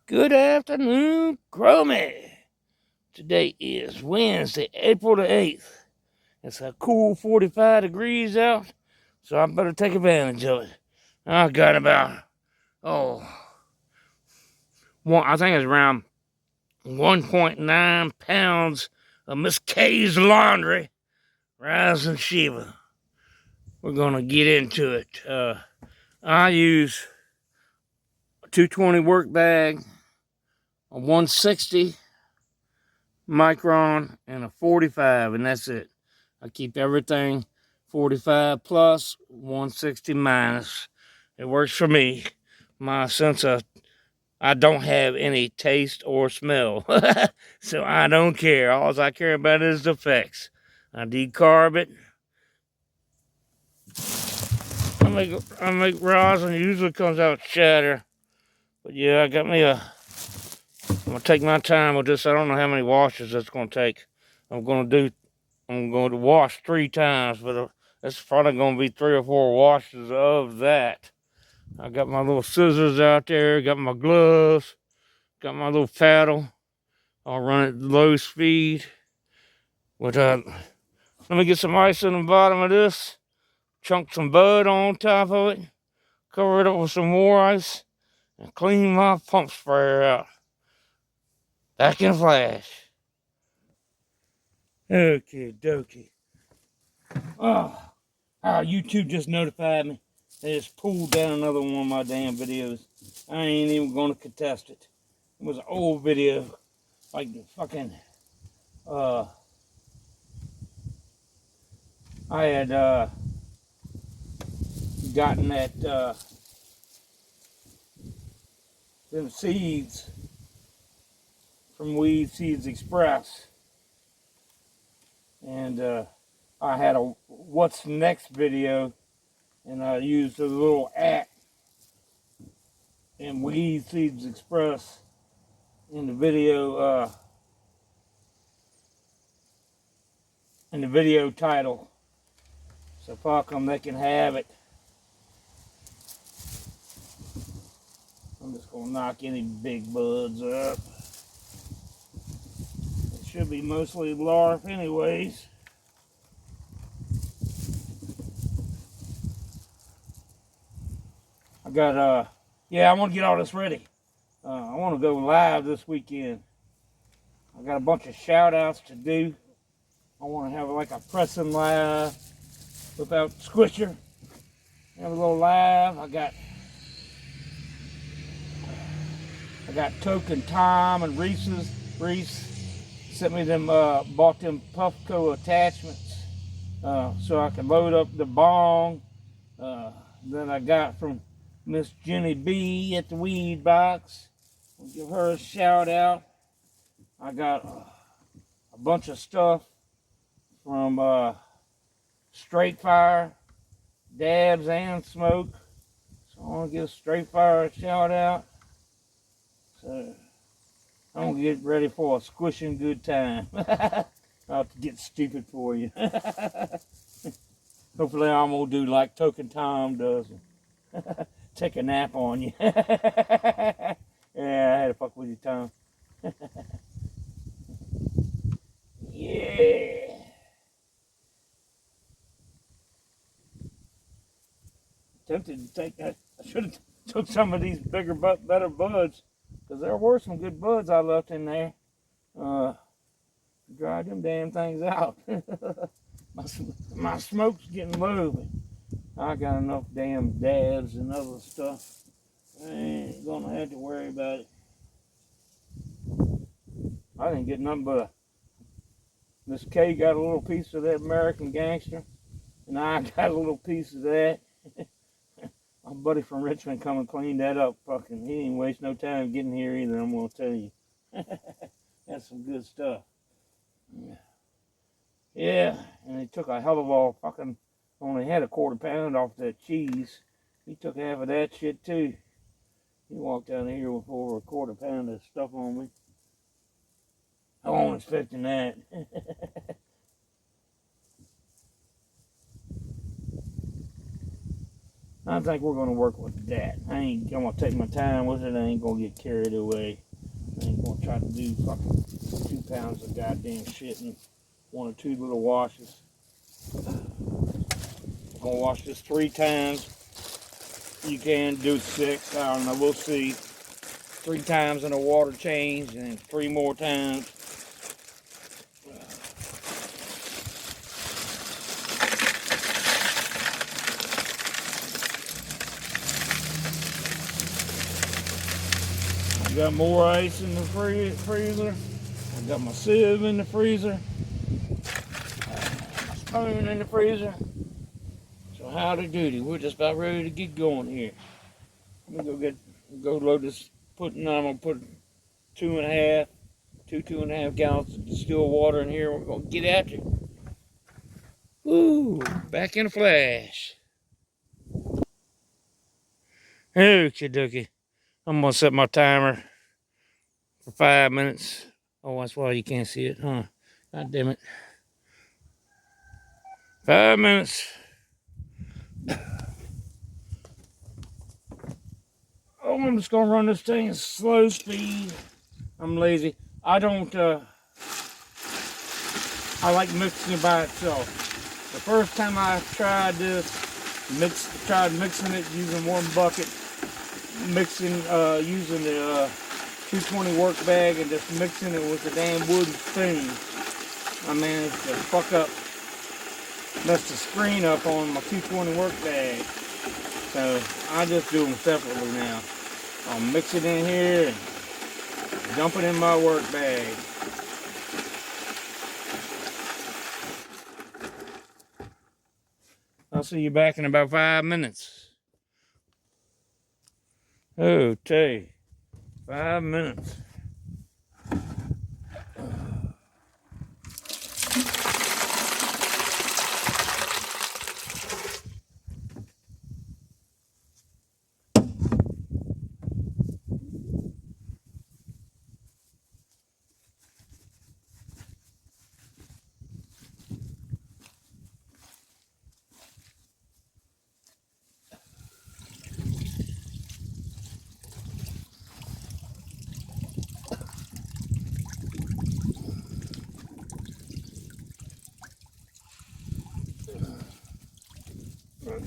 Good afternoon, Chromie. Today is Wednesday, April the 8th. It's a cool 45 degrees out, so I better take advantage of it. I got about, oh, I think it's around 1.9 pounds of Mskays laundry, rising Shiva. We're going to get into it. I use a 220 work bag, a 160 micron, and a 45, and that's it. I keep everything 45 plus, 160 minus. It works for me. My sense of, I don't have any taste or smell, so I don't care. All I care about is the effects. I decarb it. I make rosin. Usually comes out shatter, but yeah, I got me a. I'm gonna take my time with this. I don't know how many washes it's gonna take. I'm going to wash 3 times, but it's probably going to be 3 or 4 washes of that. I got my little scissors out there, got my gloves, got my little paddle. I'll run it low speed. Let me get some ice in the bottom of this, chunk some bud on top of it, cover it up with some more ice, and clean my pump sprayer out. Back in a flash. Okay, dokie. YouTube just notified me. They just pulled down another one of my damn videos. I ain't even gonna contest it. It was an old video. Like fucking, I had, gotten that, them seeds from Weed Seeds Express. And, I had a what's next video, and I used a little @ in Weed Seeds Express in the video title. So fuck them, they can have it. I'm just gonna knock any big buds up. It should be mostly larf anyways. I got yeah, I want to get all this ready. I want to go live this weekend. I got a bunch of shout outs to do. I want to have like a pressing live without Squisher. Have a little live. I got Token Tom and Reese sent me them, bought them Puffco attachments so I can load up the bong. Then I got from Miss Jenny B at the Weed Box. I'll give her a shout out. I got a bunch of stuff from Straight Fire, Dabs, and Smoke. So I want to give Straight Fire a shout out. So I'm going to get ready for a squishing good time. I'll have to get stupid for you. Hopefully I'm going to do like Token Tom does. Take a nap on you. Yeah, I had to fuck with you, Tom. Yeah. Tempted to take that. I should have took some of these bigger, better buds, because there were some good buds I left in there. Dried them damn things out. my smoke's getting low, but I got enough damn dabs and other stuff. I ain't gonna have to worry about it. I didn't get nothing but Miss K got a little piece of that American Gangster, and I got a little piece of that. My buddy from Richmond come and cleaned that up. Fucking, he didn't waste no time getting here either, I'm gonna tell you. That's some good stuff. Yeah, and he took a hell of a fucking, only had a quarter pound off that cheese. He took half of that shit too. He walked down here with over a quarter pound of stuff on me. I wasn't expecting that. I think we're gonna work with that. I ain't gonna take my time with it. I ain't gonna get carried away. I ain't gonna try to do fucking 2 pounds of goddamn shit in 1 or 2 little washes. I'm gonna wash this 3 times. You can do 6. I don't know. We'll see. 3 times in a water change, and then 3 more times. I got more ice in the freezer. I got my sieve in the freezer. Spoon in the freezer. So howdy doody. We're just about ready to get going here. I'm gonna go load this pudding. I'm gonna put 2.5 gallons of distilled water in here. We're gonna get at it. Woo! Back in a flash. Okie dokie. I'm gonna set my timer for 5 minutes. Oh, that's why you can't see it, huh? God damn it. 5 minutes. Oh, I'm just gonna run this thing at slow speed. I'm lazy. I like mixing it by itself. The first time I tried this, tried mixing it using 1 bucket, using the 220 work bag and just mixing it with the damn wooden spoon. I managed to mess the screen up on my 220 work bag. So I just do them separately now. I'll mix it in here and dump it in my work bag. I'll see you back in about 5 minutes. Okay, 5 minutes.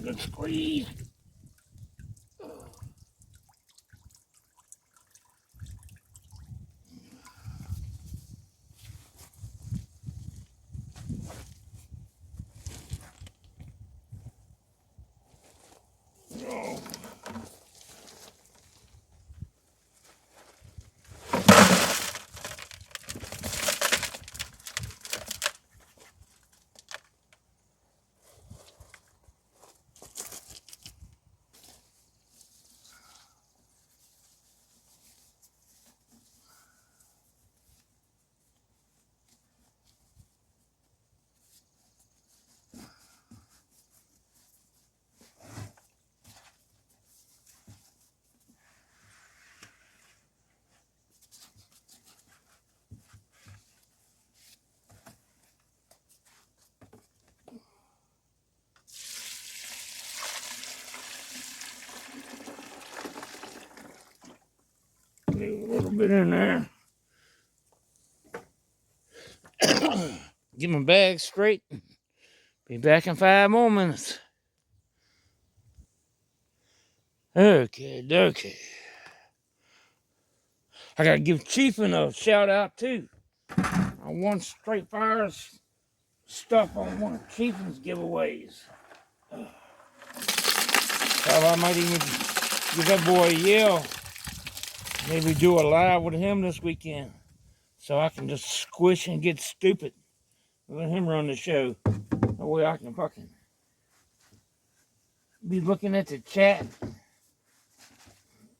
Good squeeze. Oh. Leave a little bit in there. Get my bag straight. Be back in 5 more minutes. Okay, dokie. I gotta give Chiefin a shout out too. I won Straight Fire's stuff on one of Chiefin's giveaways. So I might even give that boy a yell. Maybe do a live with him this weekend. So I can just squish and get stupid. Let him run the show. That way I can fucking be looking at the chat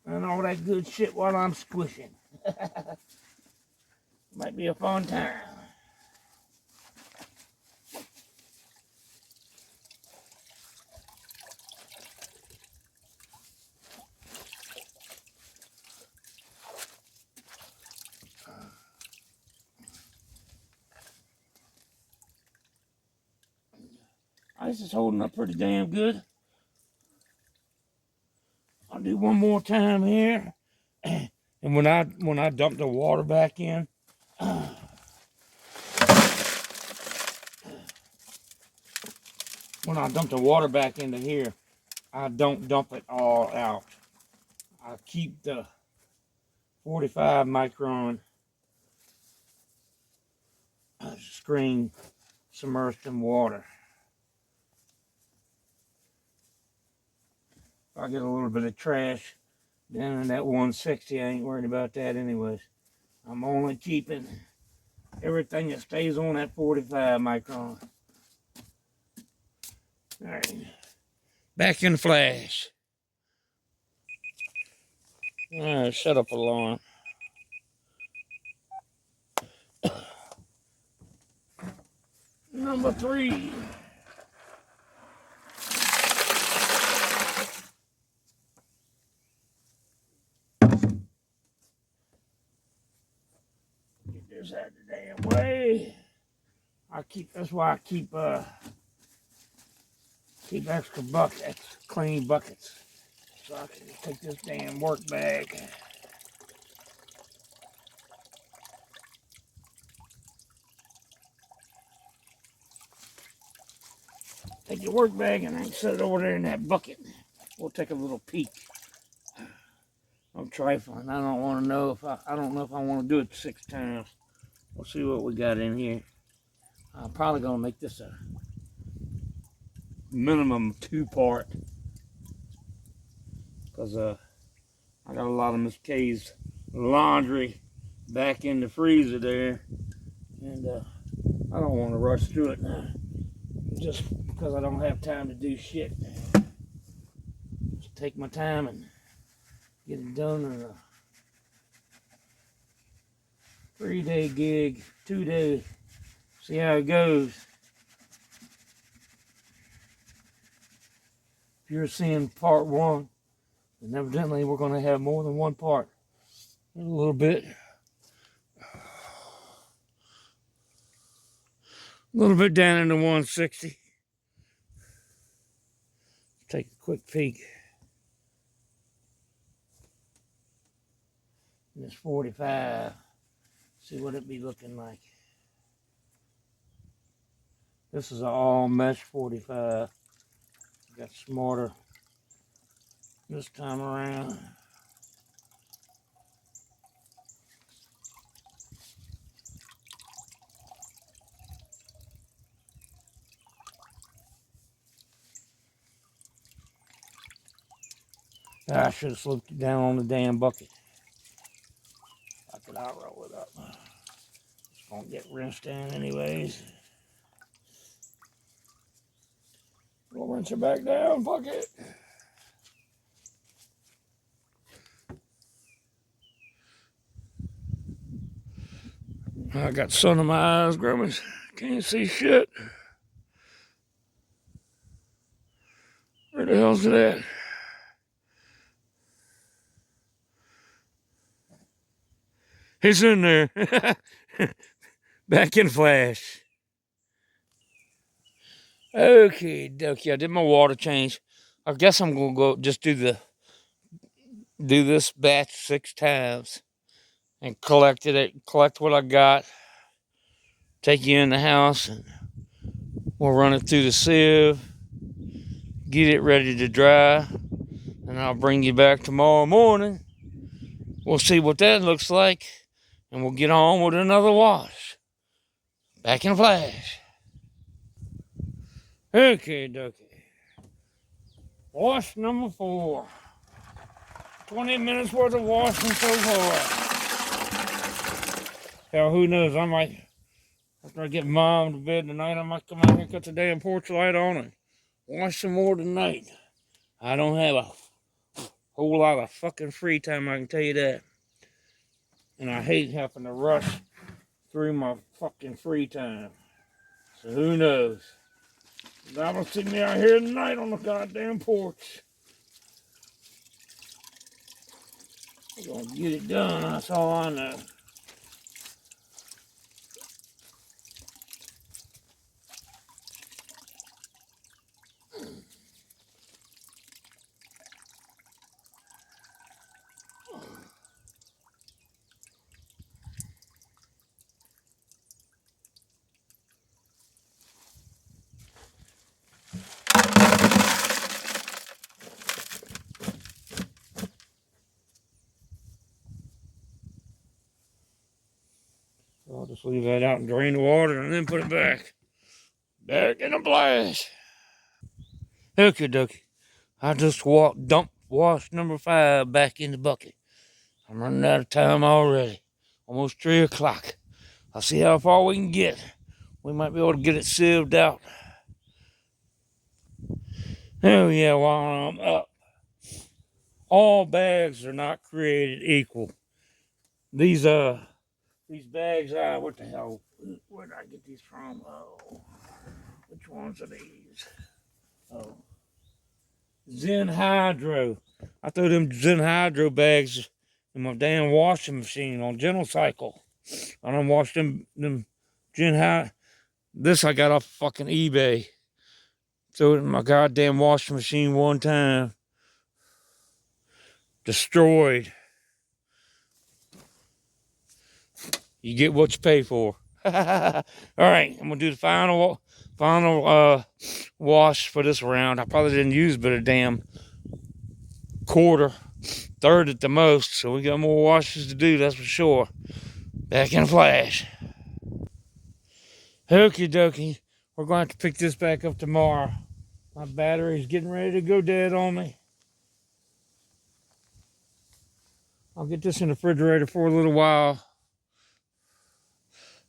and all that good shit while I'm squishing. Might be a fun time. Ice is holding up pretty damn good. do one more time here. And when I dump the water back in, when I dump the water back into here, I don't dump it all out. I keep the 45 micron screen submerged in water. If I get a little bit of trash down in that 160, I ain't worried about that anyways. I'm only keeping everything that stays on that 45 micron. All right, back in the flash. All right, shut up, alarm. Number 3. Get this out of the damn way. That's why I keep extra buckets, clean buckets, so I can take this damn work bag. Take your work bag and then set it over there in that bucket. We'll take a little peek. I'm trifling. I don't want to know if I don't know if I want to do it 6 times. We'll see what we got in here. I'm probably gonna make this a minimum 2-part because I got a lot of Mskays laundry back in the freezer there, and I don't want to rush through it now just because I don't have time to do shit. Just take my time and get it done in a 3-day gig, 2-day, see how it goes. If you're seeing part 1, then evidently we're going to have more than one part in a little bit. A little bit down into 160. Take a quick peek. And this 45. See what it be looking like. This is an all mesh 45. Got smarter this time around. I should have slipped it down on the damn bucket. I'll roll it up. It's gonna get rinsed in anyways. We'll rinse it back down, fuck it. I got sun in my eyes, Grummies. Can't see shit. Where the hell's it at? It's in there. Back in flash. Okay, dokie. I did my water change. I guess I'm gonna go just do this batch 6 times and collect what I got. Take you in the house and we'll run it through the sieve. Get it ready to dry. And I'll bring you back tomorrow morning. We'll see what that looks like. And we'll get on with another wash. Back in flash. Okay, dokie. Wash number 4. 20 minutes worth of washing so far. Hell, who knows? I might, after I get mom to bed tonight, I might come out here and cut the damn porch light on and wash some more tonight. I don't have a whole lot of fucking free time, I can tell you that. And I hate having to rush through my fucking free time. So who knows? Y'all gonna see me out here tonight on the goddamn porch. We're gonna get it done, that's all I know. Just leave that out and drain the water and then put it back. Back in the blast. Okay, dokie. I just dumped wash number 5 back in the bucket. I'm running out of time already. Almost 3 o'clock. I'll see how far we can get. We might be able to get it sieved out. Oh yeah, while I'm up. All bags are not created equal. These bags, what the hell? Where did I get these from? Oh, which ones are these? Oh, Zen Hydro. I threw them Zen Hydro bags in my damn washing machine on Gentle Cycle. I done washed them Zen Hydro. This I got off fucking eBay. Threw it in my goddamn washing machine one time. Destroyed. You get what you pay for. All right, I'm gonna do the final wash for this round. I probably didn't use but a damn quarter, third at the most. So we got more washes to do, that's for sure. Back in a flash. Okie dokie. We're going to have to pick this back up tomorrow. My battery's getting ready to go dead on me. I'll get this in the refrigerator for a little while.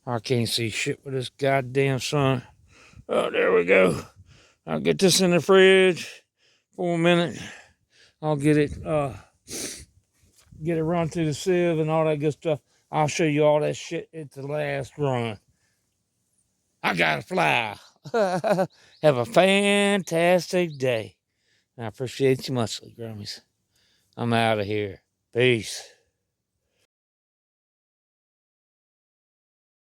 I can't see shit with this goddamn sun. Oh, there we go. I'll get this in the fridge for a minute. I'll get it run through the sieve and all that good stuff. I'll show you all that shit at the last run. I gotta fly. Have a fantastic day. I appreciate you muchly, Grummies. I'm out of here. Peace.